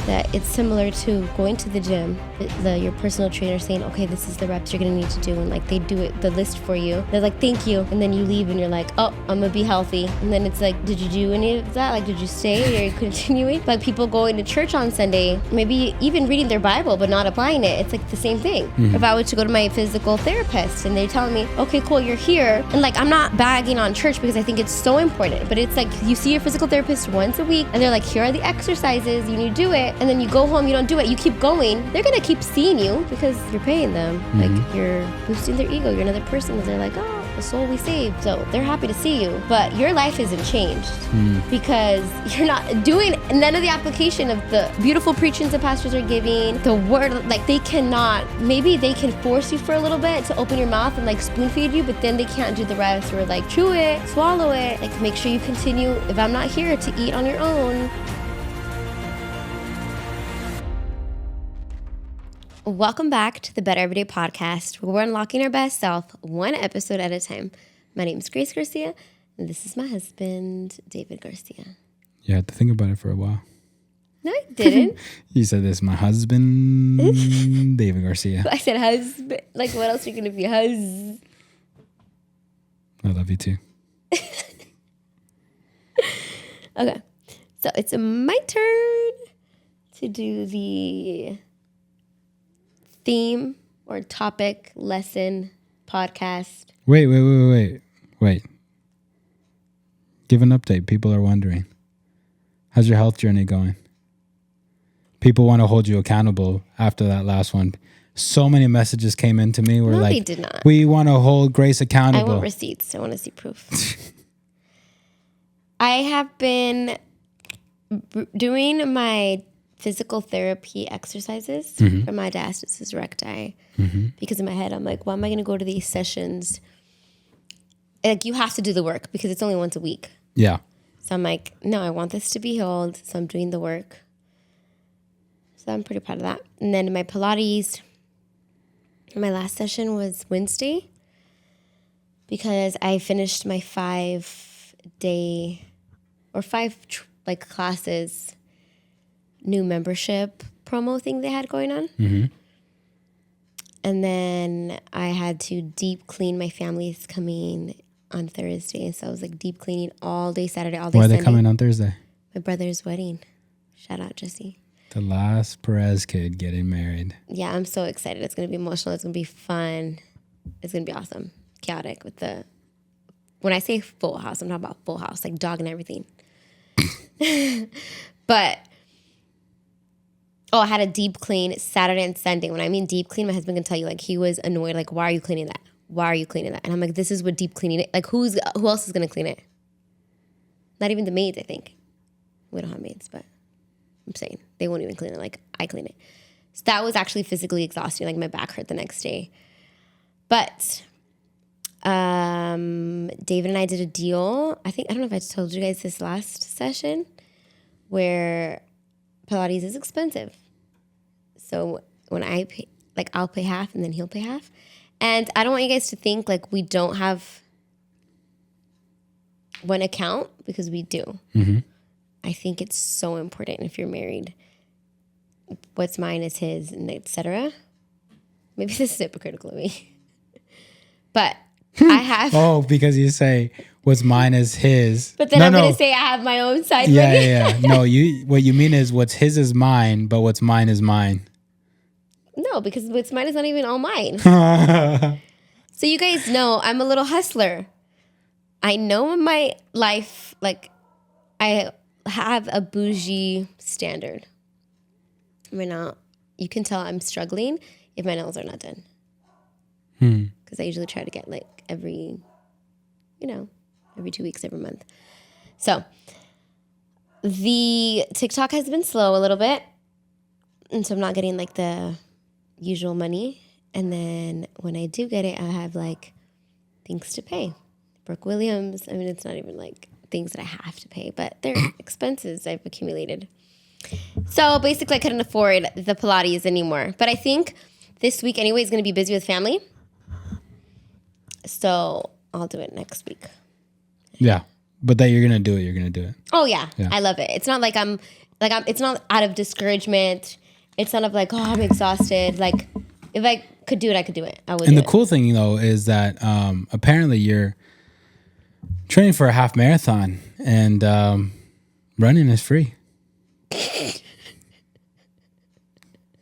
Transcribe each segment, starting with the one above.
that it's similar to going to the gym, your personal trainer saying, okay, this is the reps you're gonna need to do, and like they do it, the list for you. They're like, thank you, and then you leave and you're like, oh, I'm gonna be healthy. And then it's like, did you do any of that? Like, did you stay? Are you continuing? Like people going to church on Sunday, maybe even reading their Bible but not applying it. It's like the same thing. If I were to go to my physical therapist and they're telling me, okay, cool, you're here, and like I'm not bagging on church because I think it's so important, but it's like you see your physical therapist once a week and they're like, here are the exercises, you need to do it, and then you go home, you don't do it, you keep going, they're gonna keep seeing you because you're paying them. Like you're boosting their ego, you're another person, and they're like, oh, the soul we saved. So they're happy to see you, but your life isn't changed because you're not doing none of the application of the beautiful preachings the pastors are giving, the word. Like they cannot, maybe they can force you for a little bit to open your mouth and like spoon feed you, but then they can't do the rest, or like chew it, swallow it, like make sure you continue, if I'm not here, to eat on your own. Welcome back to the Better Everyday Podcast, where we're unlocking our best self one episode at a time. My name is Grace Garcia, and this is my husband, David Garcia. You had to think about it for a while. No, I didn't. You said this, my husband, David Garcia. I said husband. Like, what else are you going to be? I love you too. Okay, so it's my turn to do the theme or topic, lesson, podcast. Wait. Give an update. People are wondering. How's your health journey going? People want to hold you accountable after that last one. So many messages came into me where they did not. We want to hold Grace accountable. I want receipts. I want to see proof. I have been doing my physical therapy exercises for my diastasis recti because in my head I'm like, why am I going to go to these sessions? Like, you have to do the work because it's only once a week. Yeah. So I'm like, no, I want this to be healed, so I'm doing the work. So I'm pretty proud of that. And then my Pilates, my last session was Wednesday because I finished my 5-day or 5 classes new membership promo thing they had going on. And then I had to deep clean. My family's coming on Thursday, so I was like deep cleaning all day Saturday, all day Sunday. Why are they coming on Thursday? My brother's wedding. Shout out, Jesse. The last Perez kid getting married. Yeah, I'm so excited. It's going to be emotional. It's going to be fun. It's going to be awesome. Chaotic with the... When I say full house, I'm talking about full house, like dog and everything. But... Oh, I had a deep clean Saturday and Sunday. When I mean deep clean, my husband can tell you, like, he was annoyed. Like, why are you cleaning that? Why are you cleaning that? And I'm like, this is what deep cleaning it. Like, who else is going to clean it? Not even the maids, I think. We don't have maids, but I'm saying they won't even clean it. Like, I clean it. So that was actually physically exhausting. Like, my back hurt the next day. But David and I did a deal. I don't know if I told you guys this last session, where Pilates is expensive. So when I pay, like, I'll pay half and then he'll pay half. And I don't want you guys to think like we don't have one account, because we do. I think it's so important if you're married. What's mine is his, and etc. Maybe this is hypocritical of me. But I have... Oh, because you say what's mine is his. But then I'm going to say I have my own side money. Yeah. No, what you mean is what's his is mine, but what's mine is mine. No, because what's mine is not even all mine. So you guys know I'm a little hustler. I know in my life, like, I have a bougie standard. Right now, you can tell I'm struggling if my nails are not done. Because I usually try to get, like, every 2 weeks, every month. So the TikTok has been slow a little bit. And so I'm not getting, like, the usual money. And then when I do get it, I have, like, things to pay. Brooke Williams. I mean, it's not even, like, things that I have to pay, but they're expenses I've accumulated. So basically, I couldn't afford the Pilates anymore. But I think this week anyway is going to be busy with family. So I'll do it next week. Yeah. But that you're going to do it. You're going to do it. Oh, yeah. I love it. It's not like I'm like it's not out of discouragement. It's not of like, oh, I'm exhausted. Like if I could do it, I could do it. I would. And do the it. cool thing though is that apparently you're training for a half marathon, and running is free.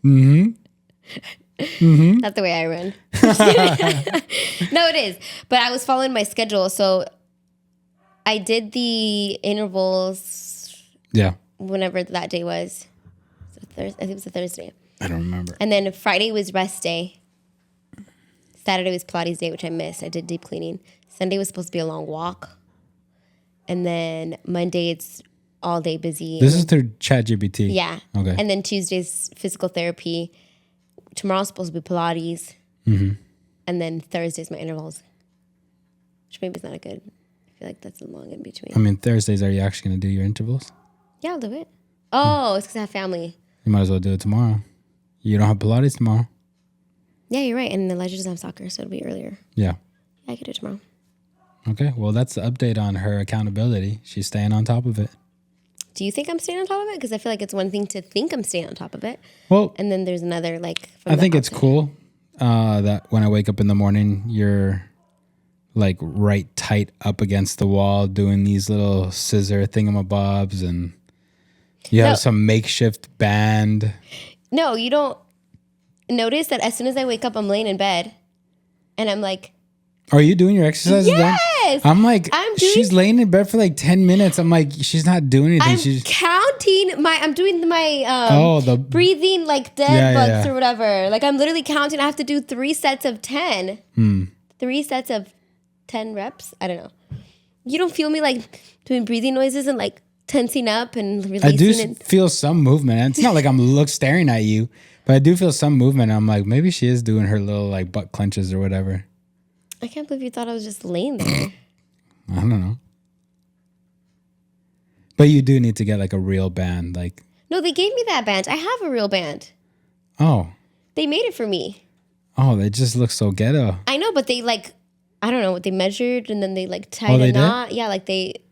Not the way I run. No, it is. But I was following my schedule, so I did the intervals. Yeah. Whenever that day was. I think it was a Thursday. I don't remember. And then Friday was rest day. Saturday was Pilates day, which I missed. I did deep cleaning. Sunday was supposed to be a long walk. And then Monday it's all day busy. This is through ChatGPT. Yeah. Okay. And then Tuesday's physical therapy. Tomorrow's supposed to be Pilates. Mm-hmm. And then Thursday's my intervals. Which maybe is not a good. I feel like that's a long in between. I mean, Thursdays, are you actually going to do your intervals? Yeah, I'll do it. Oh, it's because I have family. You might as well do it tomorrow. You don't have Pilates tomorrow. Yeah, you're right. And Elijah doesn't have soccer, so it'll be earlier. Yeah. Yeah, I could do it tomorrow. Okay. Well, that's the update on her accountability. She's staying on top of it. Do you think I'm staying on top of it? Because I feel like it's one thing to think I'm staying on top of it. Well, and then there's another, like, I think it's cool that when I wake up in the morning, you're like right tight up against the wall doing these little scissor thingamabobs, and you have some makeshift band. No, you don't notice that as soon as I wake up, I'm laying in bed and I'm like, are you doing your exercises then? yes! I'm like, she's laying in bed for like 10 minutes. I'm like, she's not doing anything. I'm She's counting I'm doing my the breathing like dead bugs yeah. or whatever. Like I'm literally counting. I have to do 3 sets of 10. 3 sets of 10 reps. I don't know. You don't feel me like doing breathing noises and like tensing up and releasing? I do feel some movement. It's not like I'm staring at you, but I do feel some movement. I'm like, maybe she is doing her little like butt clenches or whatever. I can't believe you thought I was just laying there. I don't know. But you do need to get like a real band. Like, no, they gave me that band. I have a real band. oh. They made it for me. Oh, they just look so ghetto. I know, but they like, I don't know what they measured and then they like tied a knot. Yeah, like it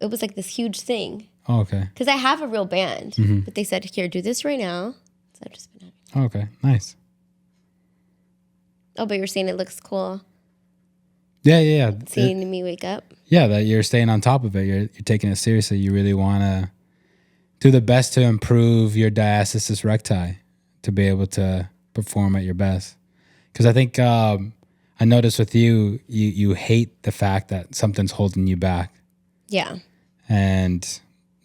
was like this huge thing. Oh, okay. Because I have a real band. But they said, here, do this right now. So I've just been having it. Oh, okay. Nice. Oh, but you're saying it looks cool. Yeah. Seeing me wake up. Yeah, that you're staying on top of it. You're taking it seriously. You really want to do the best to improve your diastasis recti to be able to perform at your best. Because I think I noticed with you hate the fact that something's holding you back. Yeah. And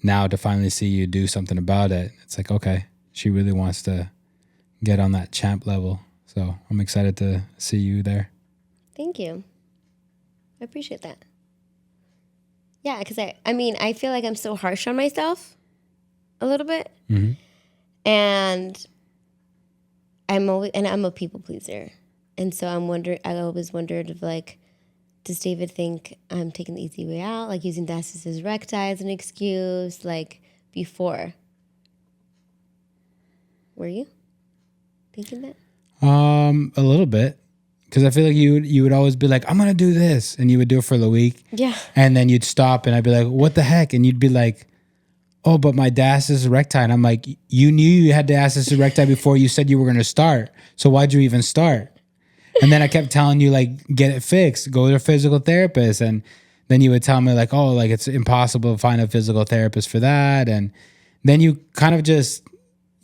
now to finally see you do something about it, it's like, okay, she really wants to get on that champ level. So I'm excited to see you there. Thank you. I appreciate that. Yeah, because I feel like I'm so harsh on myself a little bit. Mm-hmm. And I'm a people pleaser. And so I always wondered if like, does David think I'm taking the easy way out? Like using diastasis recti as an excuse, like before. Were you thinking that? A little bit. Because I feel like you would always be like, I'm going to do this. And you would do it for the week. Yeah. And then you'd stop and I'd be like, what the heck? And you'd be like, oh, but my diastasis recti. And I'm like, you knew you had diastasis recti before you said you were going to start. So why'd you even start? And then I kept telling you, like, get it fixed. Go to a physical therapist. And then you would tell me, like, oh, like, it's impossible to find a physical therapist for that. And then you kind of just,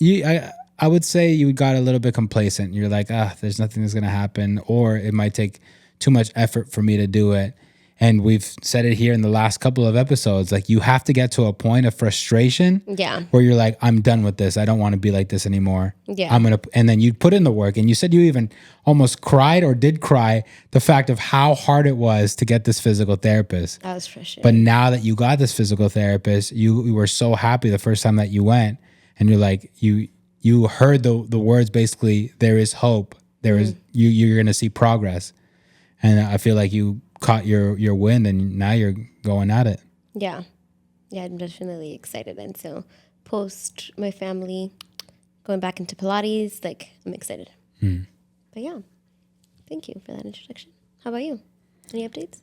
I would say you got a little bit complacent. You're like, there's nothing that's going to happen, or it might take too much effort for me to do it. And we've said it here in the last couple of episodes, like you have to get to a point of frustration where you're like, I'm done with this. I don't want to be like this anymore. Yeah. And then you put in the work, and you said you even almost cried or did cry the fact of how hard it was to get this physical therapist. I was frustrated. But now that you got this physical therapist, you were so happy the first time that you went, and you're like, you heard the words, basically, there is hope. There is, you're going to see progress. And I feel like you caught your wind, and now you're going at it. Yeah. Yeah, I'm definitely excited. And so post my family going back into Pilates, like I'm excited. But yeah, thank you for that introduction. How about you? Any updates?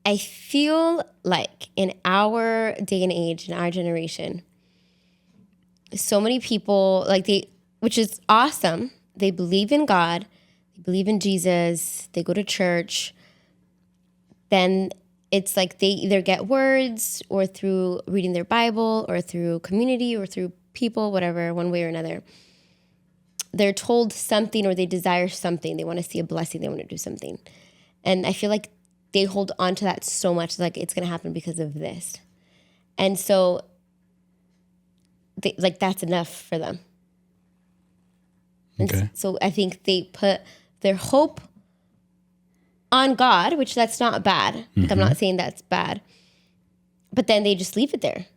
I feel like in our day and age, in our generation, so many people, which is awesome, they believe in God, they believe in Jesus, they go to church, then it's like they either get words or through reading their Bible or through community or through people, whatever, one way or another. They're told something or they desire something. They want to see a blessing. They want to do something. And I feel like they hold on to that so much, like it's going to happen because of this. And so that's enough for them. Okay. So I think they put their hope on God, which that's not bad. I'm not saying that's bad. But then they just leave it there.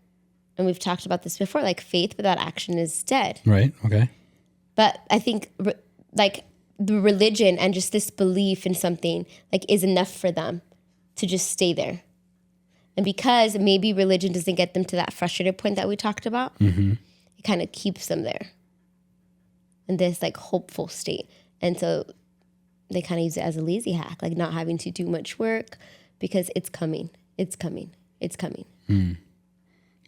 And we've talked about this before, like faith without action is dead. Right. Okay. But I think the religion and just this belief in something is enough for them to just stay there. And because maybe religion doesn't get them to that frustrated point that we talked about, it kind of keeps them there in this hopeful state. And so they kind of use it as a lazy hack, not having to do much work because it's coming, it's coming, it's coming.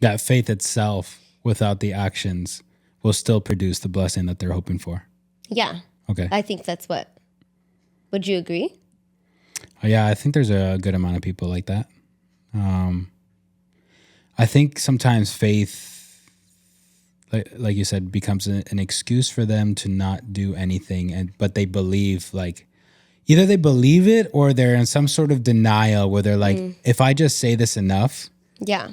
That faith itself without the actions will still produce the blessing that they're hoping for. Yeah. Okay. I think that's what. Would you agree? Yeah, I think there's a good amount of people like that. I think sometimes faith, like you said, becomes an excuse for them to not do anything, but they believe either they believe it or they're in some sort of denial where they're like, if I just say this enough,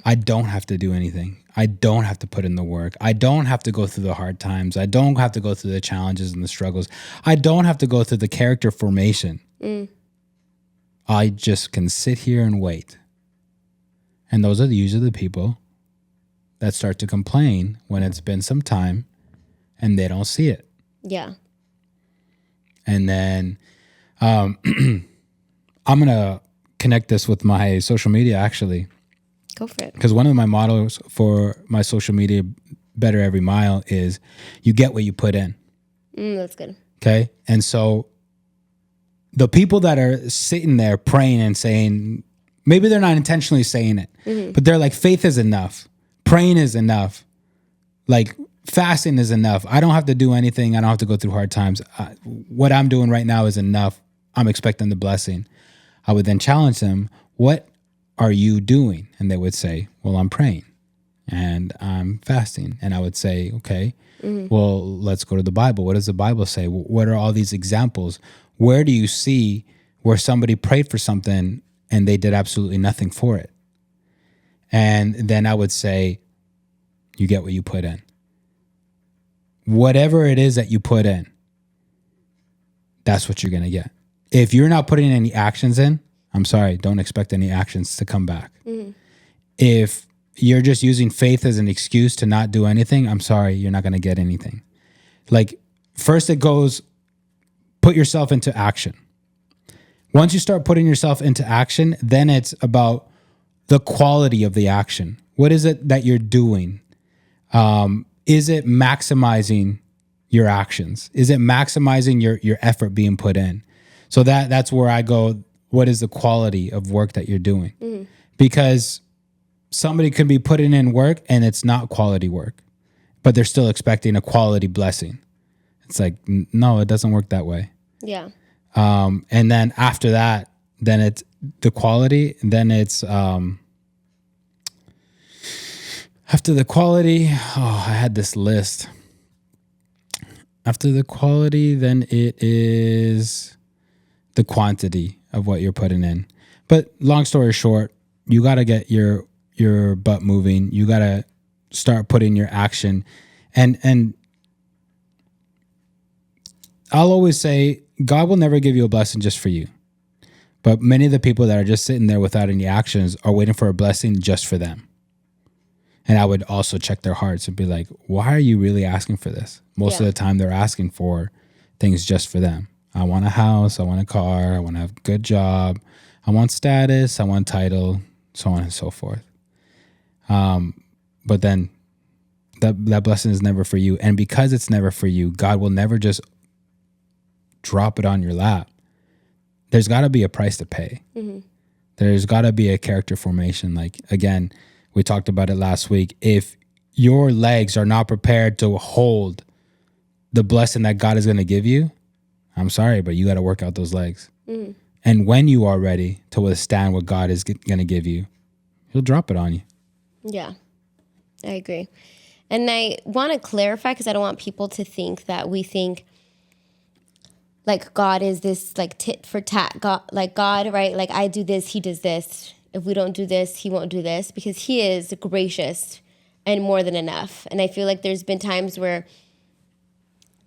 I don't have to do anything. I don't have to put in the work. I don't have to go through the hard times. I don't have to go through the challenges and the struggles. I don't have to go through the character formation. I just can sit here and wait. And those are usually the people that start to complain when it's been some time and they don't see it. Yeah. And then I'm going to connect this with my social media, actually. Go for it. Because one of my mottos for my social media, Better Every Mile, is you get what you put in. That's good. Okay? And so the people that are sitting there praying and saying, maybe they're not intentionally saying it, but they're like, faith is enough. Praying is enough. Fasting is enough. I don't have to do anything. I don't have to go through hard times. What I'm doing right now is enough. I'm expecting the blessing. I would then challenge them, what are you doing? And they would say, well, I'm praying and I'm fasting. And I would say, okay, well, let's go to the Bible. What does the Bible say? What are all these examples? Where do you see where somebody prayed for something and they did absolutely nothing for it? And then I would say, you get what you put in. Whatever it is that you put in, that's what you're going to get. If you're not putting any actions in, I'm sorry, don't expect any actions to come back. If you're just using faith as an excuse to not do anything, I'm sorry, you're not going to get anything. First it goes, put yourself into action. Once you start putting yourself into action, then it's about the quality of the action. What is it that you're doing? Is it maximizing your actions? Is it maximizing your effort being put in? So that's where I go, what is the quality of work that you're doing? Because somebody could be putting in work and it's not quality work, but they're still expecting a quality blessing. It's like, no, it doesn't work that way. Yeah. And then after that, then it's the quality. Then it's after the quality. Oh, I had this list. After the quality, then it is the quantity of what you're putting in. But long story short, you got to get your butt moving. You got to start putting your action. And I'll always say, God will never give you a blessing just for you. But many of the people that are just sitting there without any actions are waiting for a blessing just for them. And I would also check their hearts and be like, why are you really asking for this? Most of the time they're asking for things just for them. I want a house, I want a car, I want to have a good job, I want status, I want title, so on and so forth. But then that blessing is never for you. And because it's never for you, God will never just drop it on your lap. There's got to be a price to pay. There's got to be a character formation. Like, again, we talked about it last week. If your legs are not prepared to hold the blessing that God is going to give you, I'm sorry, but you got to work out those legs. And when you are ready to withstand what God is going to give you, He'll drop it on you. Yeah, I agree. And I want to clarify, because I don't want people to think that we think like God is this like tit for tat. God, right? Like I do this, He does this. If we don't do this, He won't do this, because He is gracious and more than enough. And I feel like there's been times where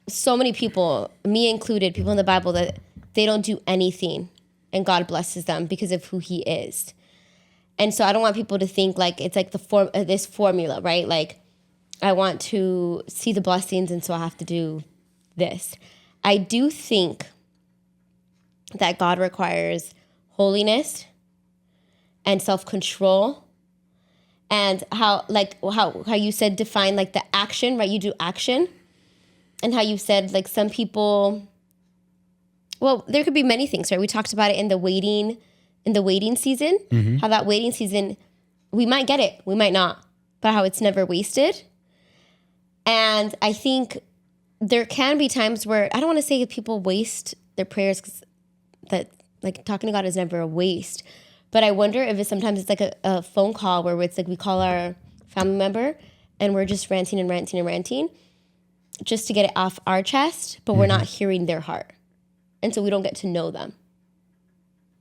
so many people, me included, people in the Bible, that they don't do anything and God blesses them because of who He is. And so I don't want people to think like it's like this formula, right? Like I want to see the blessings and so I have to do this. I do think that God requires holiness and self-control, and how you said define like the action, right? You do action, and how you said like some people, well, there could be many things, right? We talked about it in the waiting season, how that waiting season, we might get it, we might not, but how it's never wasted. And I think there can be times where, I don't want to say people waste their prayers, because that like talking to God is never a waste. But I wonder if sometimes it's like a phone call where it's like we call our family member and we're just ranting and ranting and ranting just to get it off our chest, but we're not hearing their heart. And so we don't get to know them,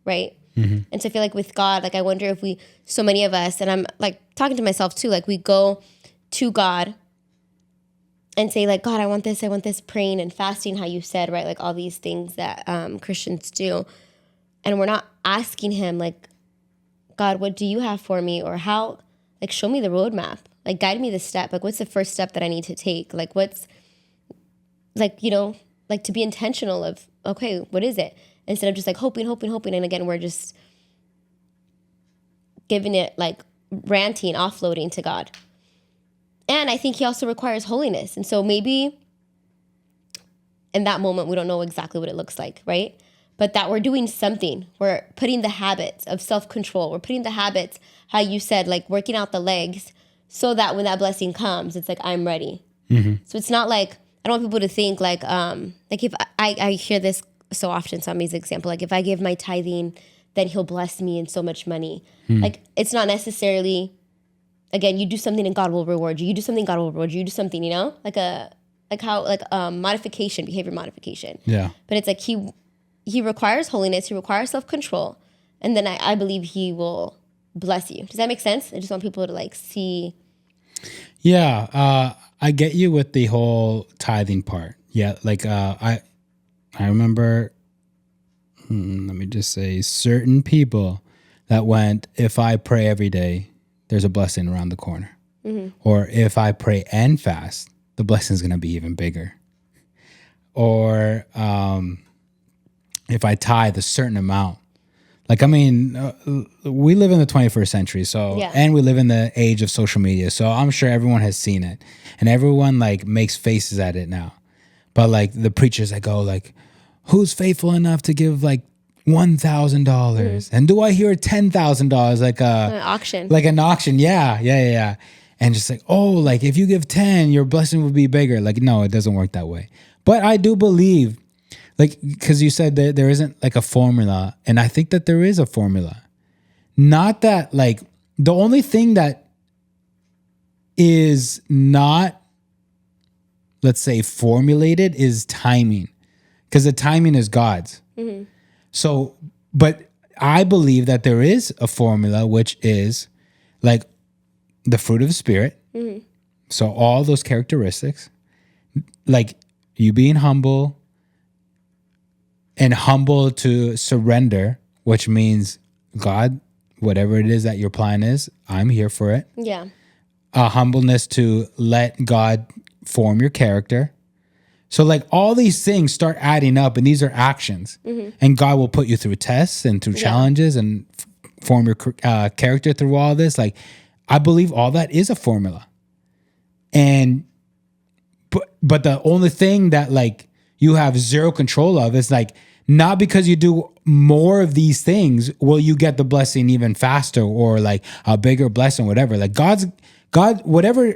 right? And so I feel like with God, like I wonder if so many of us, and I'm like talking to myself too, like we go to God and say like, God, I want this, praying and fasting, how you said, right? Like all these things that Christians do. And we're not asking Him like, God, what do you have for me? Or how, like, show me the roadmap, like guide me the step. Like what's the first step that I need to take? Like what's like, like to be intentional of, okay, what is it? Instead of just like hoping. And again, we're just giving it like ranting, offloading to God. And I think He also requires holiness. And so maybe in that moment, we don't know exactly what it looks like, right? But that we're doing something. We're putting the habits of self-control. We're putting the habits, how you said, like working out the legs, so that when that blessing comes, it's like, I'm ready. So it's not like, I don't want people to think like if I hear this so often, so I'm using an example, like if I give my tithing, then He'll bless me in so much money. Like it's not necessarily, again, you do something and God will reward you. You do something, God will reward you. You do something, like modification, behavior modification. Yeah. But it's like He requires holiness. He requires self-control. And then I believe He will bless you. Does that make sense? I just want people to like see. Yeah. I get you with the whole tithing part. Yeah. Like, I remember, let me just say, certain people that went, if I pray every day, there's a blessing around the corner. Or if I pray and fast, the blessing is going to be even bigger. Or if I tithe a certain amount. Like, I mean, we live in the 21st century, so, and we live in the age of social media, so I'm sure everyone has seen it. And everyone, like, makes faces at it now. But, like, the preachers that go, like, who's faithful enough to give, like, $1,000? And do I hear $10,000? Like An auction. Like an auction, yeah. And just like, oh, like, if you give 10, your blessing will be bigger. Like, no, it doesn't work that way. But I do believe, like, because you said that there isn't, like, a formula. And I think that there is a formula. Not that, like, the only thing that is not, let's say, formulated is timing. Because the timing is God's. So, but I believe that there is a formula, which is like the fruit of the Spirit. So all those characteristics, like you being humble and humble to surrender, which means, God, whatever it is that your plan is, I'm here for it. Yeah. A humbleness to let God form your character. So like all these things start adding up, and these are actions. And God will put you through tests and through challenges and form your character through all this. Like, I believe all that is a formula. And but the only thing that like you have zero control of is like Not because you do more of these things will you get the blessing even faster or like a bigger blessing, whatever. Like whatever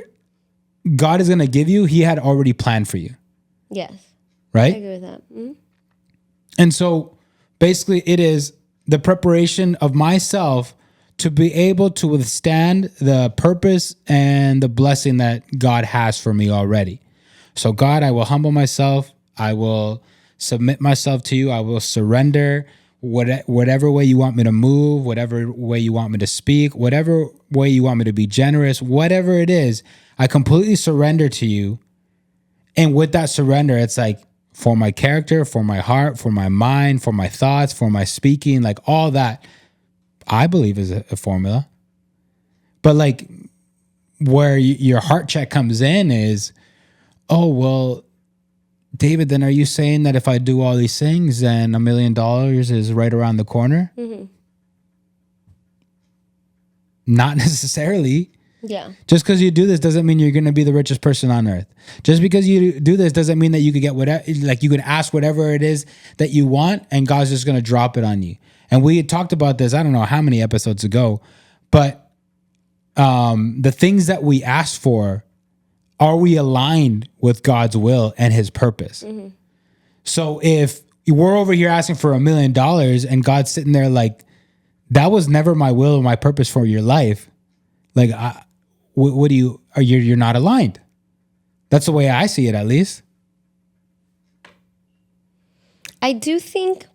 God is going to give you, he had already planned for you. Yes. Right? I agree with that. Mm-hmm. And so basically it is the preparation of myself to be able to withstand the purpose and the blessing that God has for me already. So God, I will humble myself. I will submit myself to you. I will surrender whatever way you want me to move, whatever way you want me to speak, whatever way you want me to be generous, whatever it is, I completely surrender to you. And with that surrender, it's like for my character, for my heart, for my mind, for my thoughts, for my speaking, like all that, I believe is a formula. But like where your heart check comes in is, oh, well, David, then are you saying that if I do all these things, then $1 million is right around the corner? Mm-hmm. Not necessarily. Yeah. Just because you do this doesn't mean you're going to be the richest person on earth. Just because you do this doesn't mean that you could get whatever, like you can ask whatever it is that you want and God's just going to drop it on you. And we had talked about this, I don't know how many episodes ago, but the things that we ask for, are we aligned with God's will and his purpose? Mm-hmm. So if we're over here asking for $1 million and God's sitting there like, that was never my will or my purpose for your life. Like, what do you're not aligned. That's the way I see it, at least. I do think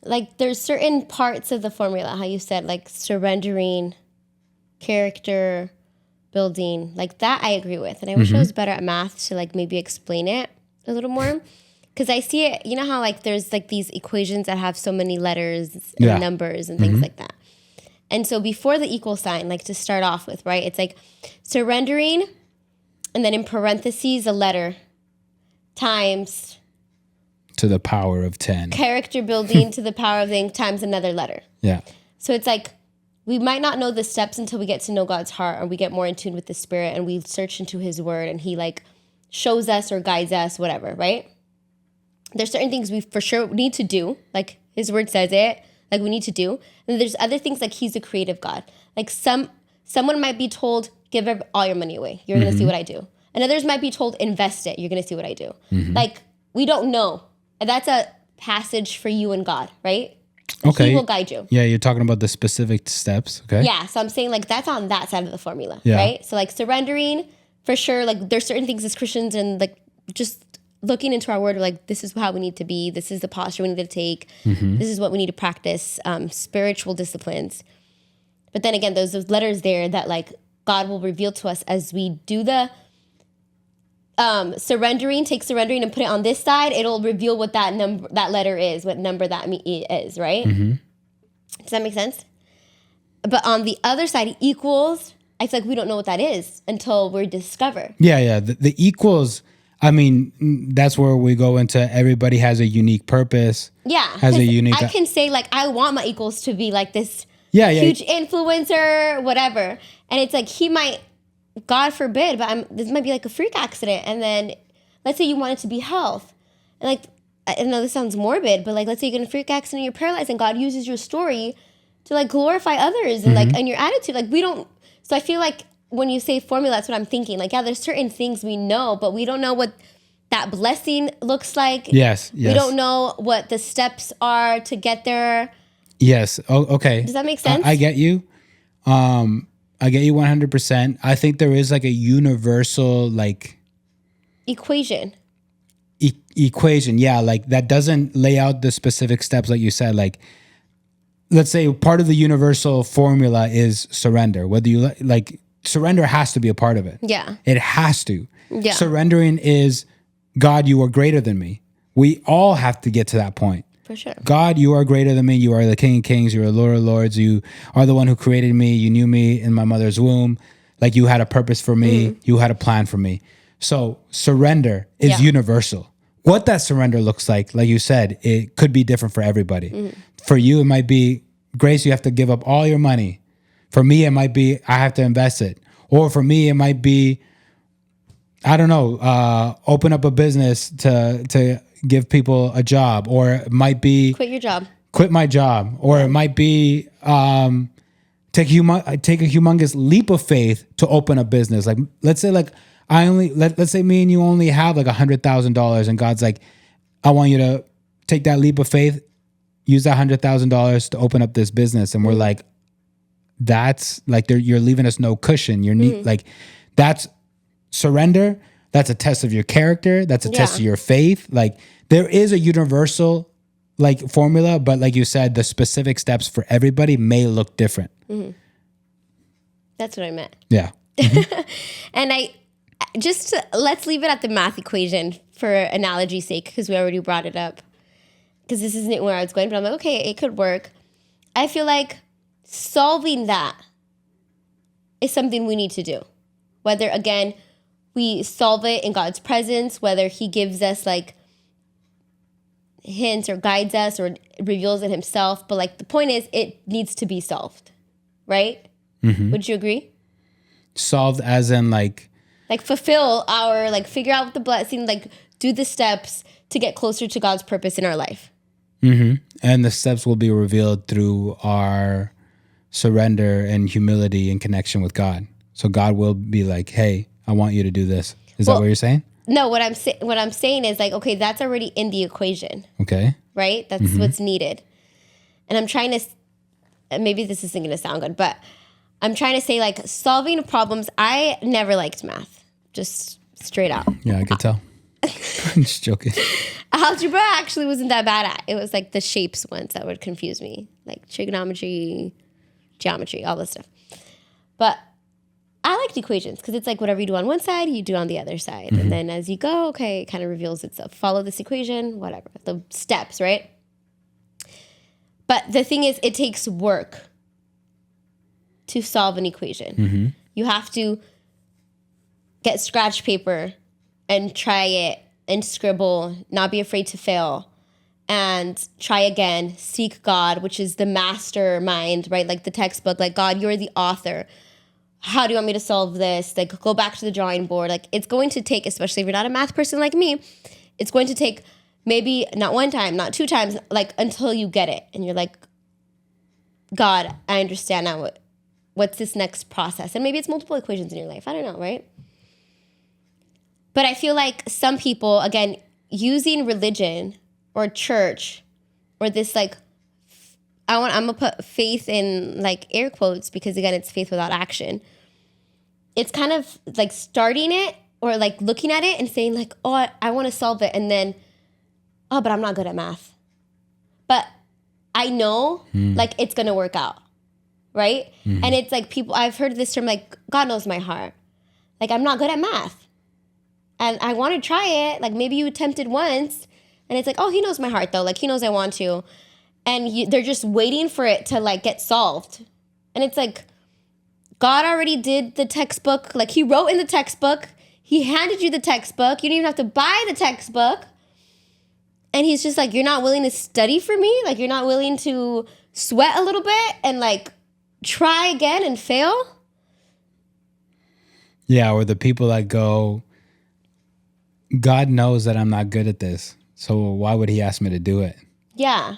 like there's certain parts of the formula, how you said, like surrendering, character building, like that I agree with. And I wish I was better at math to like maybe explain it a little more. Because I see it, you know how like there's like these equations that have so many letters and numbers and things like that. And so before the equal sign, like to start off with, right? It's like surrendering and then in parentheses a letter times to the power of 10. Character building to the power of thing times another letter. Yeah. So it's like we might not know the steps until we get to know God's heart or we get more in tune with the Spirit and we search into his word and he like shows us or guides us, whatever, right? There's certain things we for sure need to do, like his word says it, like we need to do. And there's other things like he's a creative God. Like someone might be told, give all your money away. You're going to see what I do. And others might be told, invest it. You're going to see what I do. Like we don't know. And that's a passage for you and God, right? Okay. He will guide you. Yeah, you're talking about the specific steps, okay? Yeah, so I'm saying like that's on that side of the formula, right? So like surrendering, for sure, like there's certain things as Christians and like just looking into our word, like this is how we need to be, this is the posture we need to take, this is what we need to practice, spiritual disciplines. But then again, there's those letters there that like God will reveal to us as we do the take surrendering and put it on this side, it'll reveal what that number, that letter is, what number that is, right? Does that make sense? But on the other side, equals, I feel like we don't know what that is until we discover. Yeah. The equals, I mean, that's where we go into everybody has a unique purpose. Yeah. Has a unique. I can say like, I want my equals to be like this huge influencer, whatever. And it's like, he might, God forbid, but this might be like a freak accident. And then let's say you want it to be health. And like, I know this sounds morbid, but like, let's say you get in a freak accident, you're paralyzed and God uses your story to like glorify others and like, and your attitude. Like so I feel like when you say formula, that's what I'm thinking. Like, yeah, there's certain things we know, but we don't know what that blessing looks like. Yes. We don't know what the steps are to get there. Yes. Oh, okay. Does that make sense? I get you. I get you 100%. I think there is like a universal like equation. Equation. Yeah. Like that doesn't lay out the specific steps like you said. Like, let's say part of the universal formula is surrender. Whether you like surrender has to be a part of it. Yeah. It has to. Yeah. Surrendering is, God, you are greater than me. We all have to get to that point. For sure. God, you are greater than me. You are the King of Kings. You are Lord of Lords. You are the one who created me. You knew me in my mother's womb. Like you had a purpose for me. You had a plan for me. So surrender is universal. What that surrender looks like you said, it could be different for everybody. For you, it might be, Grace, you have to give up all your money. For me, it might be, I have to invest it. Or for me, it might be, I don't know, open up a business to give people a job, or it might be Quit your job. quit my job, or it might be take a humongous leap of faith to open a business. Like, let's say like let's say me and you only have like $100,000, and God's like, I want you to take that leap of faith, use that $100,000 to open up this business. And we're like, that's like, you're leaving us no cushion. You're like, that's surrender. That's a test of your character. That's a test of your faith. Like, there is a universal like formula, but like you said, the specific steps for everybody may look different. That's what I meant. Yeah. And let's leave it at the math equation for analogy's sake, because we already brought it up. Because this isn't where I was going, but I'm like, okay, it could work. I feel like solving that is something we need to do. Whether, again, we solve it in God's presence, whether he gives us like hints or guides us or reveals it himself. But like, the point is, it needs to be solved, right? Would you agree? Solved as in like fulfill our, like, figure out the blessing, like do the steps to get closer to God's purpose in our life. And the steps will be revealed through our surrender and humility and connection with God. So God will be like, hey, I want you to do this. Is that what you're saying? No, what I'm saying is like, okay, that's already in the equation. Okay. Right? That's what's needed. And I'm trying to, maybe this isn't going to sound good, but I'm trying to say like solving problems. I never liked math, just straight out. Yeah, I could tell. I'm just joking. Algebra actually wasn't that bad at. It was like the shapes ones that would confuse me, like trigonometry, geometry, all this stuff. But I liked equations because it's like whatever you do on one side, you do on the other side. And then as you go, okay, it kind of reveals itself. Follow this equation, whatever. The steps, right? But the thing is, it takes work to solve an equation. You have to get scratch paper and try it and scribble, not be afraid to fail, and try again, seek God, which is the mastermind, right? Like the textbook, like, God, you're the author. How do you want me to solve this? Like, go back to the drawing board. Like, it's going to take, especially if you're not a math person like me, it's going to take maybe not one time, not two times, like until you get it. And you're like, God, I understand now. What's this next process? And maybe it's multiple equations in your life. I don't know, right? But I feel like some people, again, using religion or church or this like, I'm going to put faith in like air quotes because, again, it's faith without action. It's kind of like starting it or like looking at it and saying like, oh, I want to solve it. And then, oh, but I'm not good at math. But I know like it's going to work out, right? And it's like people, I've heard this term like, God knows my heart. Like, I'm not good at math. And I want to try it. Like, maybe you attempted once and it's like, oh, he knows my heart though. Like, he knows I want to. And they're just waiting for it to like get solved. And it's like, God already did the textbook. Like, he wrote in the textbook. He handed you the textbook. You didn't even have to buy the textbook. And he's just like, you're not willing to study for me? Like, you're not willing to sweat a little bit and like try again and fail? Yeah, or the people that go, God knows that I'm not good at this, so why would he ask me to do it? Yeah.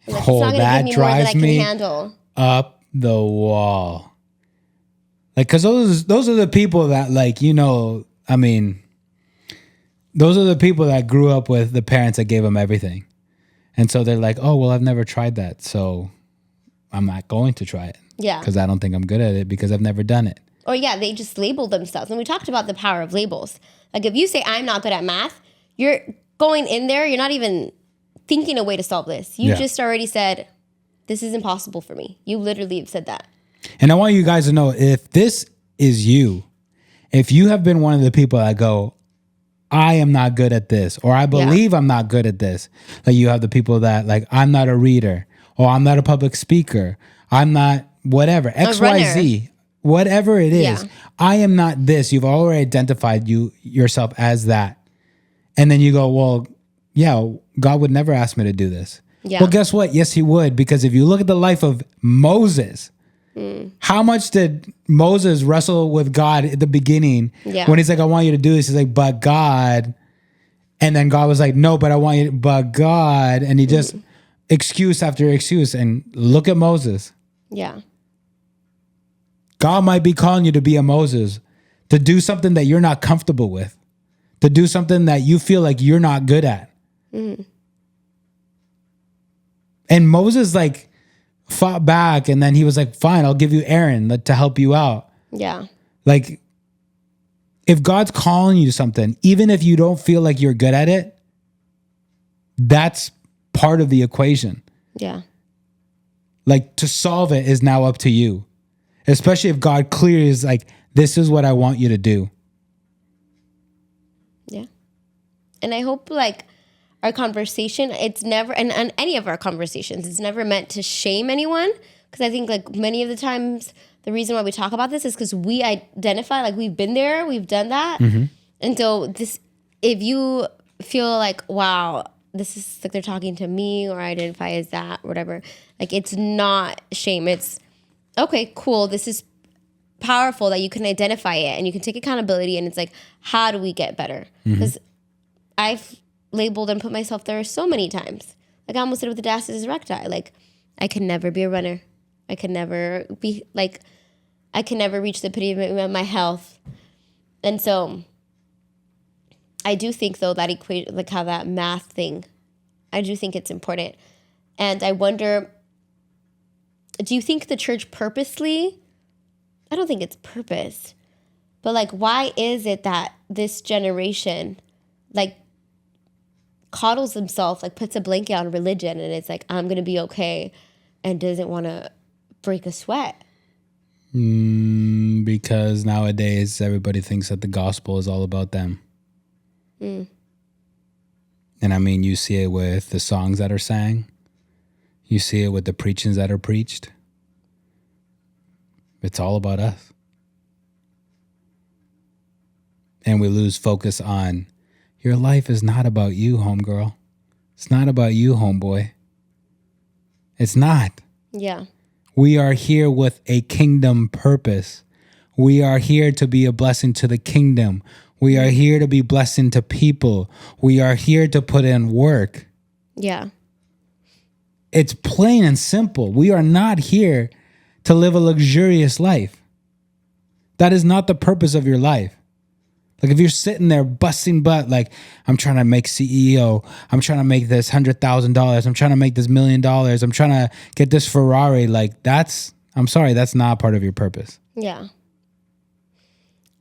Like, Oh, that drives me handle. Up the wall. Like, because those are the people that, like, you know, I mean, those are the people that grew up with the parents that gave them everything. And so they're like, oh, well, I've never tried that, so I'm not going to try it. Yeah. Because I don't think I'm good at it because I've never done it. Or yeah, they just label themselves. And we talked about the power of labels. Like, if you say, I'm not good at math, you're going in there, you're not even thinking a way to solve this. You just already said, this is impossible for me. You literally have said that. And I want you guys to know, if this is you, if you have been one of the people that go, I am not good at this, or I believe I'm not good at this. Like, you have the people that like, I'm not a reader, or I'm not a public speaker. I'm not whatever, XYZ, whatever it is. I am not this. You've already identified yourself as that. And then you go, well, yeah, God would never ask me to do this. Yeah. Well, guess what? Yes, he would. Because if you look at the life of Moses, how much did Moses wrestle with God at the beginning when he's like, I want you to do this? He's like, but God. And then God was like, no, but I want you, but God, and he just excuse after excuse. And look at Moses. Yeah. God might be calling you to be a Moses, to do something that you're not comfortable with, to do something that you feel like you're not good at. Mm. And Moses like fought back, and then he was like, fine, I'll give you Aaron to help you out. Yeah. Like, if God's calling you to something, even if you don't feel like you're good at it, that's part of the equation. Yeah. Like, to solve it is now up to you, especially if God clearly is like, this is what I want you to do. Yeah. And I hope like our conversation, it's never, and any of our conversations, it's never meant to shame anyone. Because I think like many of the times, the reason why we talk about this is because we identify, like we've been there, we've done that. Mm-hmm. And so this, if you feel like, wow, this is like they're talking to me or I identify as that, or whatever, like it's not shame. It's, okay, cool. This is powerful that you can identify it and you can take accountability, and it's like, how do we get better? Because I've labeled and put myself there so many times. Like I almost did with the diastasis recti. Like I can never be a runner. I can never be like, I can never reach the epitome of my health. And so I do think though that equation, like how that math thing, I do think it's important. And I wonder, do you think the church purposely, I don't think it's purpose, but like, why is it that this generation like coddles themselves, like puts a blanket on religion and it's like, I'm going to be okay, and doesn't want to break a sweat? Because nowadays everybody thinks that the gospel is all about them. And I mean, you see it with the songs that are sang. You see it with the preachings that are preached. It's all about us. And we lose focus on, your life is not about you, homegirl. It's not about you, homeboy. It's not. Yeah. We are here with a kingdom purpose. We are here to be a blessing to the kingdom. We are here to be blessing to people. We are here to put in work. Yeah. It's plain and simple. We are not here to live a luxurious life. That is not the purpose of your life. Like if you're sitting there busting butt, like I'm trying to make CEO, I'm trying to make this $100,000, I'm trying to make this $1 million, I'm trying to get this Ferrari, like I'm sorry, that's not part of your purpose. Yeah.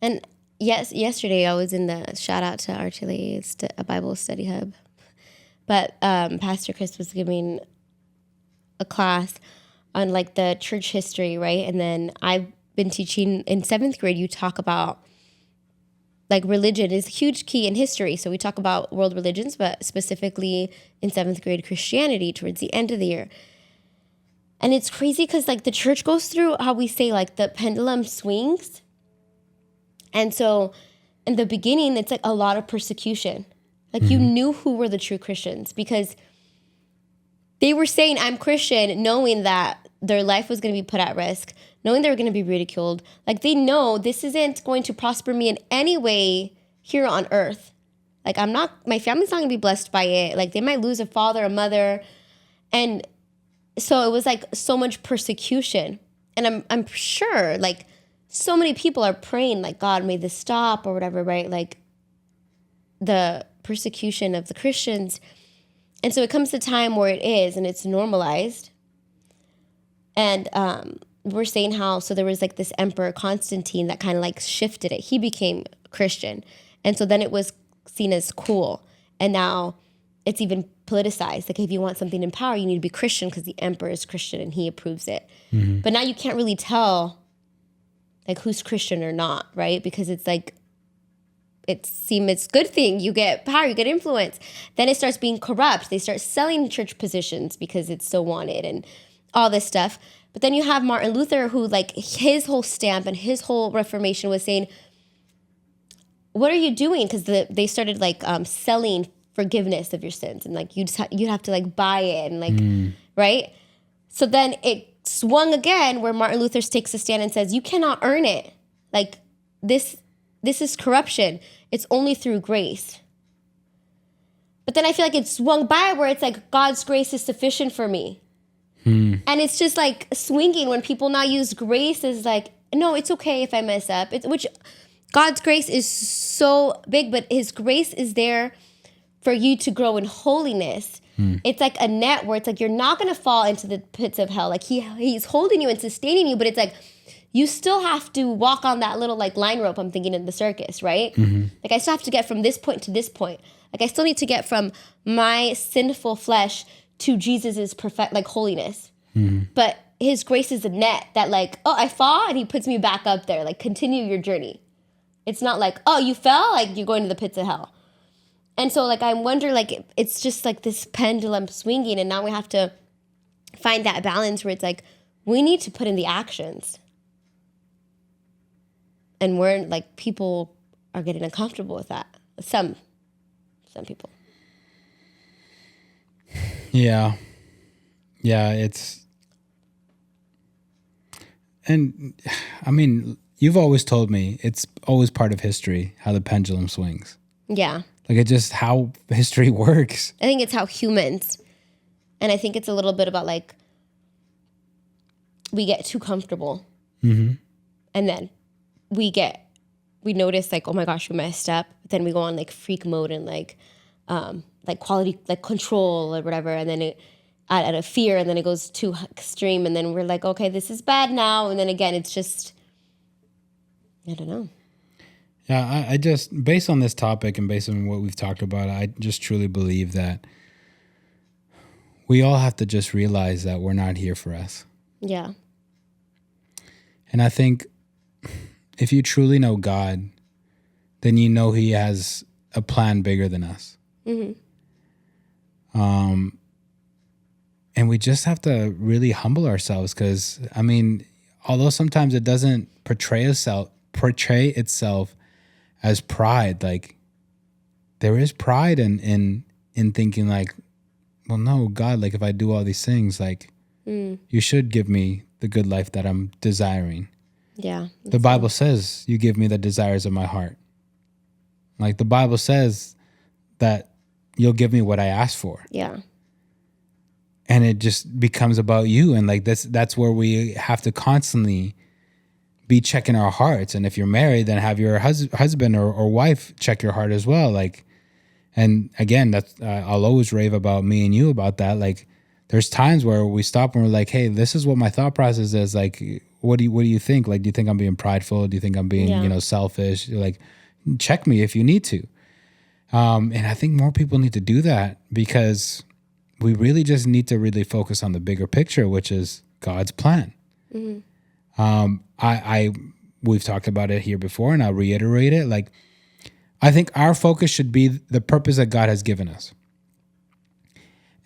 And yes, yesterday I was in the, shout out to Archie, a Bible study hub, but Pastor Chris was giving a class on like the church history, right? And then I've been teaching in 7th grade, you talk about like religion is a huge key in history. So we talk about world religions, but specifically in 7th grade Christianity towards the end of the year. And it's crazy because like the church goes through how we say like the pendulum swings. And so in the beginning, it's like a lot of persecution. Like you knew who were the true Christians because they were saying, I'm Christian, knowing that their life was going to be put at risk, knowing they were going to be ridiculed. Like they know this isn't going to prosper me in any way here on earth. Like my family's not going to be blessed by it. Like they might lose a father, a mother. And so it was like so much persecution. And I'm sure like so many people are praying like, God, may this stop or whatever, right? Like the persecution of the Christians. And so it comes to time where it is and it's normalized. And we're saying how, so there was like this emperor Constantine that kind of like shifted it. He became Christian. And so then it was seen as cool. And now it's even politicized. Like if you want something in power, you need to be Christian because the emperor is Christian and he approves it. But now you can't really tell like who's Christian or not, right? Because it's like, it's good thing. You get power, you get influence. Then it starts being corrupt. They start selling church positions because it's so wanted and all this stuff. But then you have Martin Luther who like his whole stamp and his whole Reformation was saying, what are you doing? Because they started like selling forgiveness of your sins and like you'd have to like buy it and like, right? So then it swung again where Martin Luther takes a stand and says, you cannot earn it. Like this is corruption. It's only through grace. But then I feel like it swung by where it's like God's grace is sufficient for me. And it's just like swinging when people now use grace as like, no, it's okay if I mess up. Which God's grace is so big, but his grace is there for you to grow in holiness. It's like a net where it's like you're not going to fall into the pits of hell. Like he's holding you and sustaining you, but it's like you still have to walk on that little like line rope, I'm thinking in the circus, right? Like I still have to get from this point to this point. Like I still need to get from my sinful flesh to Jesus's perfect like holiness. But his grace is a net that like, oh, I fall and he puts me back up there. Like continue your journey. It's not like, oh, you fell, like you're going to the pits of hell. And so like I wonder, like it's just like this pendulum swinging, and now we have to find that balance where it's like we need to put in the actions. And we're like, people are getting uncomfortable with that. Some people. Yeah. And I mean, you've always told me it's always part of history how the pendulum swings. Yeah. Like it's just how history works. I think it's how humans, and I think it's a little bit about like we get too comfortable, and then we notice like, oh my gosh, we messed up. But then we go on like freak mode and like quality, like control or whatever, and then out of fear, and then it goes too extreme, and then we're like, okay, this is bad now, and then again, it's just, I don't know. Yeah, I just, based on this topic and based on what we've talked about, I just truly believe that we all have to just realize that we're not here for us. Yeah. And I think if you truly know God, then you know he has a plan bigger than us. And we just have to really humble ourselves because, I mean, although sometimes it doesn't portray itself as pride, like there is pride in thinking like, well, no, God, like if I do all these things, like you should give me the good life that I'm desiring. Yeah. The Bible says you give me the desires of my heart. Like the Bible says that you'll give me what I ask for. Yeah. And it just becomes about you. And like that's where we have to constantly be checking our hearts. And if you're married, then have your husband or wife check your heart as well. Like, and again, that's I'll always rave about me and you about that. Like there's times where we stop and we're like, hey, this is what my thought process is. Like, what do you think? Like, do you think I'm being prideful? Do you think I'm being, selfish? Like, check me if you need to. And I think more people need to do that because we really just need to really focus on the bigger picture, which is God's plan. We've talked about it here before, and I'll reiterate it. Like, I think our focus should be the purpose that God has given us.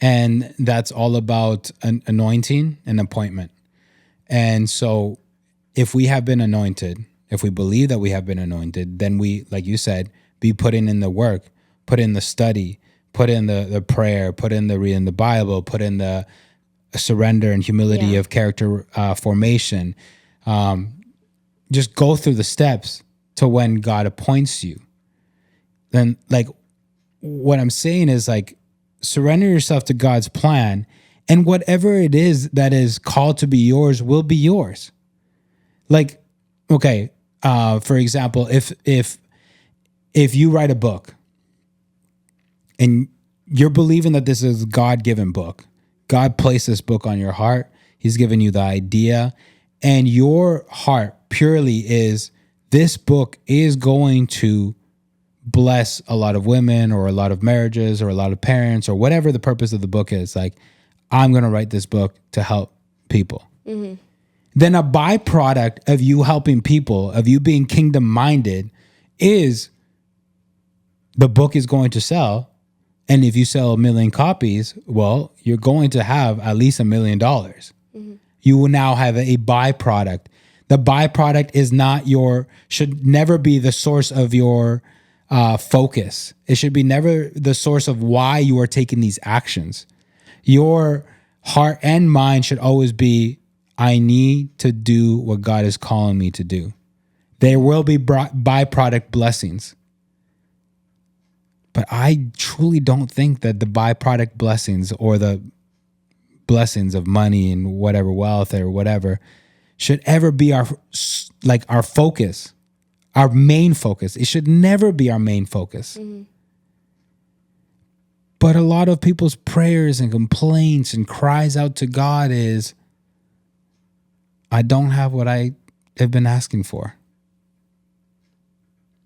And that's all about an anointing and appointment. And so if we have been anointed, if we believe that we have been anointed, then we, like you said, be putting in the work, put in the study, put in the prayer, put in the reading the Bible, put in the surrender and humility of character formation. Just go through the steps to when God appoints you. Then, like, what I'm saying is, like, surrender yourself to God's plan, and whatever it is that is called to be yours will be yours. Like, okay, for example, if you write a book and you're believing that this is a God-given book, God placed this book on your heart, he's given you the idea, and your heart purely is, this book is going to bless a lot of women or a lot of marriages or a lot of parents or whatever the purpose of the book is. Like, I'm going to write this book to help people. Then a byproduct of you helping people, of you being kingdom-minded, is the book is going to sell. And if you sell 1 million copies, well, you're going to have at least $1 million. You will now have a byproduct. The byproduct is not should never be the source of your focus. It should be never the source of why you are taking these actions. Your heart and mind should always be, I need to do what God is calling me to do. There will be byproduct blessings. But I truly don't think that the byproduct blessings or the blessings of money and whatever wealth or whatever should ever be our focus, our main focus. It should never be our main focus. Mm-hmm. But a lot of people's prayers and complaints and cries out to God is, I don't have what I have been asking for.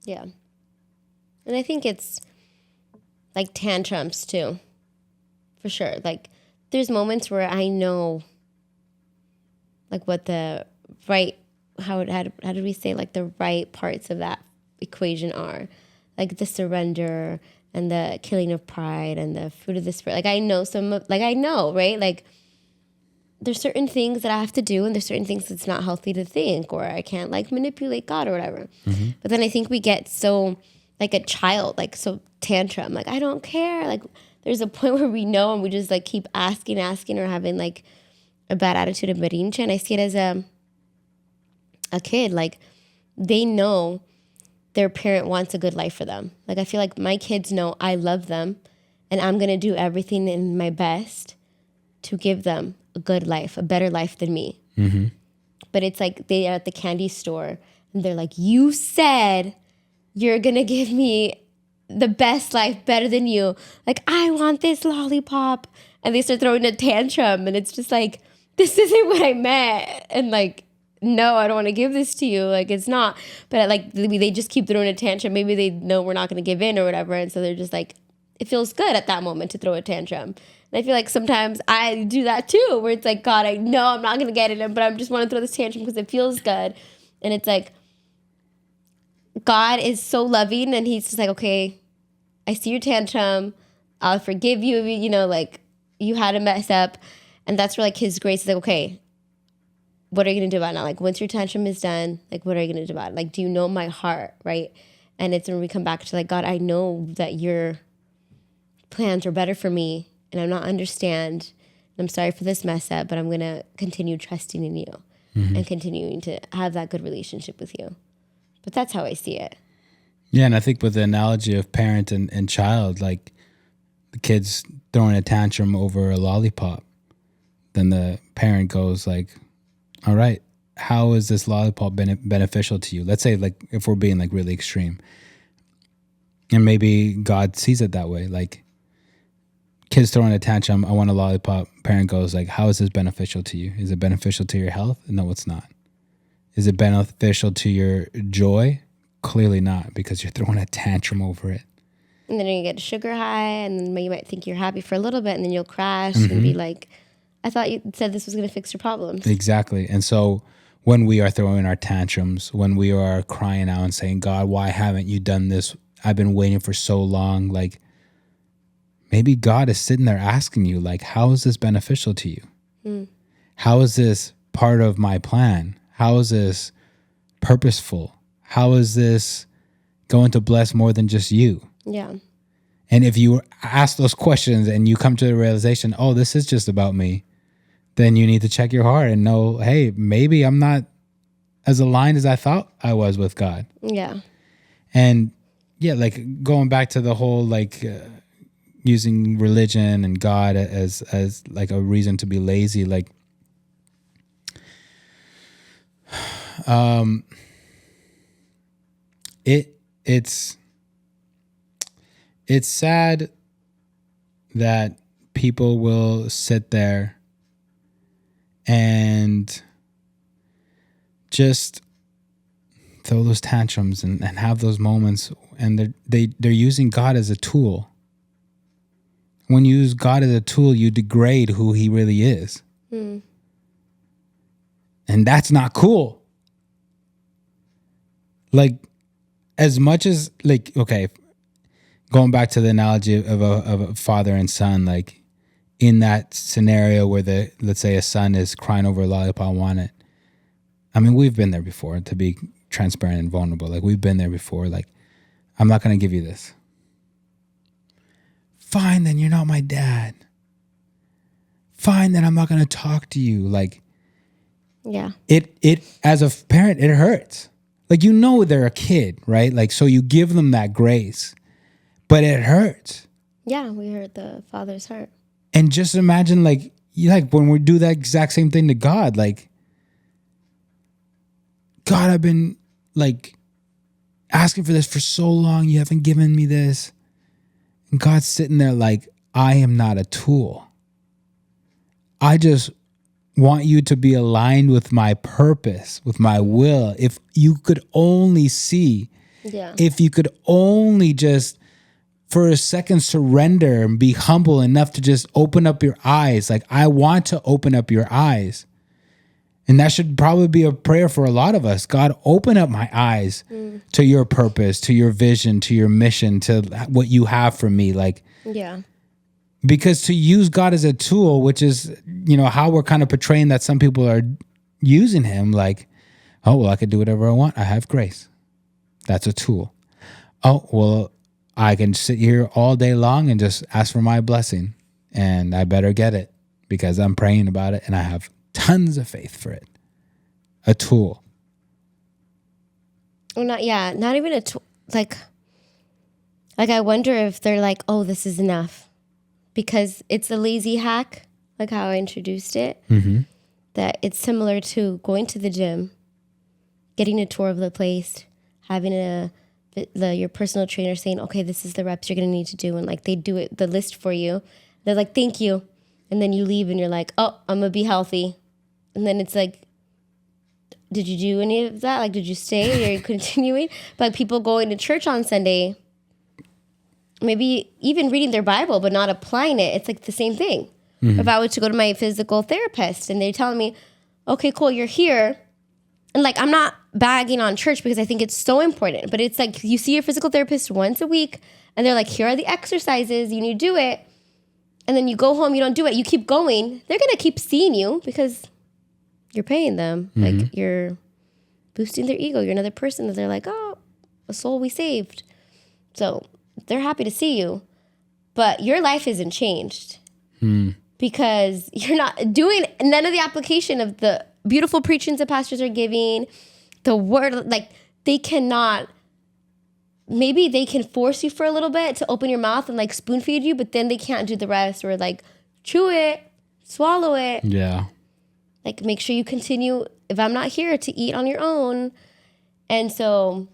Yeah. And I think it's like tantrums too, for sure. Like there's moments where I know like what the right, how did we say, like the right parts of that equation are, like the surrender and the killing of pride and the fruit of the spirit. Like I know right? Like there's certain things that I have to do and there's certain things that's not healthy to think, or I can't like manipulate God or whatever. Mm-hmm. But then I think we get so like a child, like so tantrum, like I don't care. Like there's a point where we know and we just like keep asking or having like a bad attitude of berrinche. And I see it as a kid, like they know their parent wants a good life for them. Like I feel like my kids know I love them and I'm going to do everything in my best to give them a good life, a better life than me. Mm-hmm. But it's like they are at the candy store and they're like, you said you're going to give me the best life, better than you. Like, I want this lollipop. And they start throwing a tantrum and it's just like, this isn't what I meant. And like, no, I don't want to give this to you. Like, it's not. But like, they just keep throwing a tantrum. Maybe they know we're not going to give in or whatever. And so they're just like, it feels good at that moment to throw a tantrum. And I feel like sometimes I do that too, where it's like, God, I know I'm not going to get it, but I just want to throw this tantrum because it feels good. And it's like, God is so loving and he's just like, okay, I see your tantrum. I'll forgive you, you know, like you had a mess up. And that's where like his grace is like, okay, what are you going to do about it now? Like once your tantrum is done, like what are you going to do about it? Like, do you know my heart, right? And it's when we come back to like, God, I know that your plans are better for me and I'm not understand. I'm sorry for this mess up, but I'm going to continue trusting in you and continuing to have that good relationship with you. But that's how I see it. Yeah, and I think with the analogy of parent and child, like the kid's throwing a tantrum over a lollipop, then the parent goes like, all right, how is this lollipop beneficial to you? Let's say like if we're being like really extreme. And maybe God sees it that way. Like kids throwing a tantrum, I want a lollipop. Parent goes like, how is this beneficial to you? Is it beneficial to your health? No, it's not. Is it beneficial to your joy? Clearly not, because you're throwing a tantrum over it. And then you get a sugar high, and then you might think you're happy for a little bit, and then you'll crash and be like, I thought you said this was going to fix your problems. Exactly. And so when we are throwing our tantrums, when we are crying out and saying, God, why haven't you done this? I've been waiting for so long. Like maybe God is sitting there asking you, like, how is this beneficial to you? How is this part of my plan? How is this purposeful? How is this going to bless more than just you? Yeah. And if you ask those questions and you come to the realization, oh, this is just about me, then you need to check your heart and know, hey, maybe I'm not as aligned as I thought I was with God. Yeah. And yeah, like going back to the whole like using religion and God as like a reason to be lazy, like it's sad that people will sit there and just throw those tantrums and have those moments, and they're using God as a tool. When you use God as a tool, you degrade who he really is. And that's not cool. Like, as much as, like, okay, going back to the analogy of a father and son, like, in that scenario where let's say a son is crying over a lollipop, I want it. I mean, we've been there before, to be transparent and vulnerable. Like, we've been there before. Like, I'm not going to give you this. Fine, then you're not my dad. Fine, then I'm not going to talk to you. Like, yeah, it as a parent, it hurts. Like, you know, they're a kid, right? Like, so you give them that grace, but it hurts. Yeah, we hurt the Father's heart. And just imagine, like when we do that exact same thing to God, like, God, I've been like asking for this for so long. You haven't given me this. And God's sitting there like, I am not a tool. I just want you to be aligned with my purpose, with my will. If you could only see, if you could only just for a second surrender and be humble enough to just open up your eyes. Like, I want to open up your eyes. And that should probably be a prayer for a lot of us. God, open up my eyes to your purpose, to your vision, to your mission, to what you have for me. Like, because to use God as a tool, which is, how we're kind of portraying that some people are using him, like, oh, well, I could do whatever I want. I have grace. That's a tool. Oh, well, I can sit here all day long and just ask for my blessing, and I better get it because I'm praying about it and I have tons of faith for it. A tool. Well, not even a tool. Like I wonder if they're like, oh, this is enough, because it's a lazy hack, like how I introduced it. That it's similar to going to the gym, getting a tour of the place, having your personal trainer saying, okay, this is the reps you're going to need to do. And like, they do it, the list for you. They're like, thank you. And then you leave and you're like, oh, I'm going to be healthy. And then it's like, did you do any of that? Like, did you stay? Are you continuing? But like, people going to church on Sunday, maybe even reading their Bible, but not applying it. It's like the same thing. If I were to go to my physical therapist and they're telling me, okay, cool, you're here. And like, I'm not bagging on church because I think it's so important, but it's like you see your physical therapist once a week and they're like, here are the exercises, you need to do it. And then you go home, you don't do it, you keep going. They're going to keep seeing you because you're paying them. Like, you're boosting their ego. You're another person that they're like, oh, a soul we saved. So they're happy to see you, but your life isn't changed because you're not doing none of the application of the beautiful preachings that pastors are giving, the word. Like, they cannot, maybe they can force you for a little bit to open your mouth and like spoon feed you, but then they can't do the rest, or like chew it, swallow it. Yeah. Like, make sure you continue, if I'm not here, to eat on your own. And so,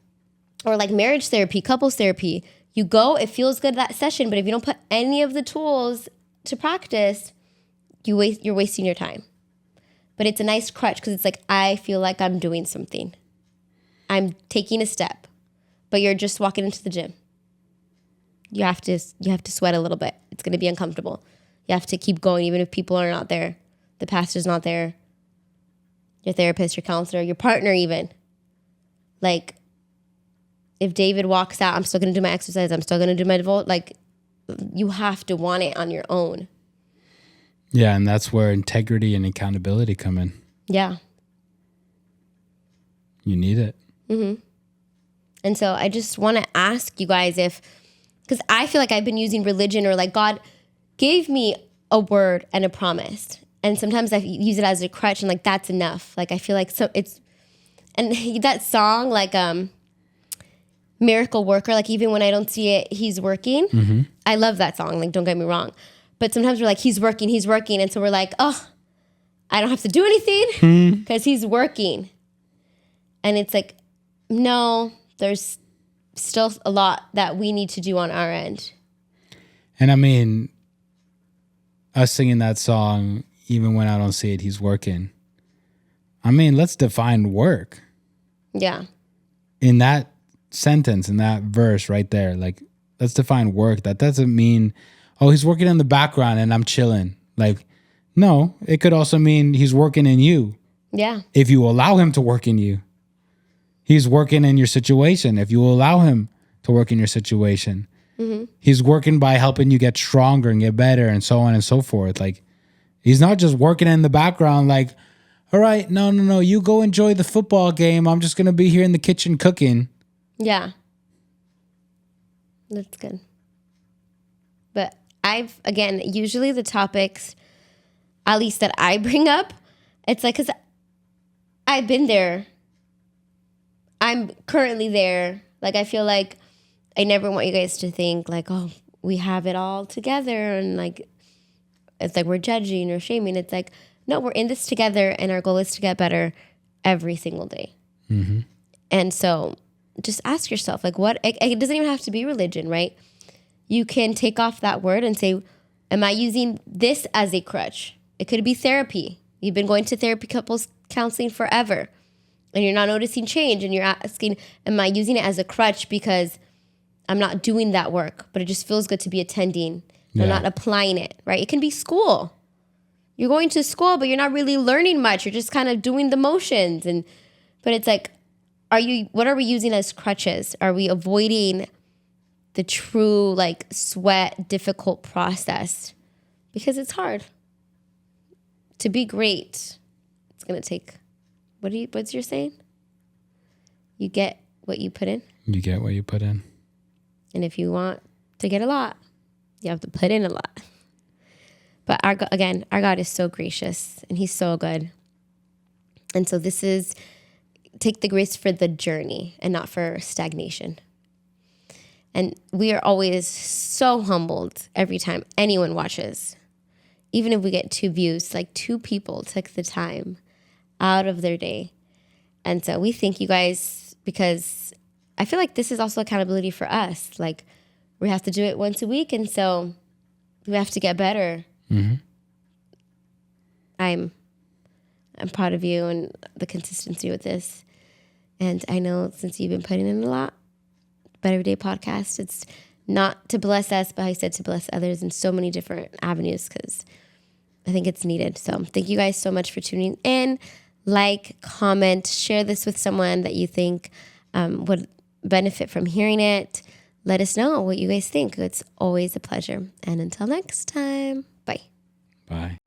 or like marriage therapy, couples therapy, you go, it feels good that session, but if you don't put any of the tools to practice, you're wasting your time. But it's a nice crutch because it's like, I feel like I'm doing something. I'm taking a step, but you're just walking into the gym. You have to sweat a little bit. It's going to be uncomfortable. You have to keep going even if people are not there. The pastor's not there. Your therapist, your counselor, your partner even. Like, if David walks out, I'm still going to do my exercise. I'm still going to do my devote. Like, you have to want it on your own. Yeah, and that's where integrity and accountability come in. Yeah. You need it. And so I just want to ask you guys because I feel like I've been using religion, or like God gave me a word and a promise. And sometimes I use it as a crutch and like, that's enough. Like, I feel like and that song, like, Miracle Worker, like, even when I don't see it, he's working. I love that song. Like, don't get me wrong. But sometimes we're like, he's working. And so we're like, oh, I don't have to do anything because he's working. And it's like, no, there's still a lot that we need to do on our end. And I mean, us singing that song, even when I don't see it, he's working. I mean, let's define work. Yeah. In that sentence, in that verse right there, like, let's define work. That doesn't mean, oh, he's working in the background and I'm chilling. Like, no, it could also mean he's working in you. Yeah. If you allow him to work in you. He's working in your situation. If you allow him to work in your situation. He's working by helping you get stronger and get better and so on and so forth. Like, he's not just working in the background like, all right, no, you go enjoy the football game. I'm just going to be here in the kitchen cooking. Yeah. That's good. But again, usually the topics, at least that I bring up, it's like, because I've been there. I'm currently there. Like, I feel like I never want you guys to think like, oh, we have it all together and like it's like we're judging or shaming. It's like, no, we're in this together and our goal is to get better every single day. Mm-hmm. And so just ask yourself, like, what, it doesn't even have to be religion, right? You can take off that word and say, am I using this as a crutch? It could be therapy. You've been going to therapy, couples counseling forever, and you're not noticing change. And you're asking, am I using it as a crutch because I'm not doing that work, but it just feels good to be attending. I'm not applying it, right? It can be school. You're going to school, but you're not really learning much. You're just kind of doing the motions. But it's like, what are we using as crutches? Are we avoiding the true like sweat, difficult process? Because it's hard. To be great, it's going to take, what's your saying? You get what you put in. You get what you put in. And if you want to get a lot, you have to put in a lot. But our God is so gracious and he's so good. And so take the grace for the journey and not for stagnation. And we are always so humbled every time anyone watches. Even if we get 2 views, like 2 people took the time out of their day. And so we thank you guys because I feel like this is also accountability for us. Like we have to do it once a week. And so we have to get better. Mm-hmm. I'm proud of you and the consistency with this. And I know since you've been putting in a lot, Better Day Podcast, it's not to bless us, but I said to bless others in so many different avenues because I think it's needed. So thank you guys so much for tuning in. Like, comment, share this with someone that you think would benefit from hearing it. Let us know what you guys think. It's always a pleasure. And until next time, bye. Bye.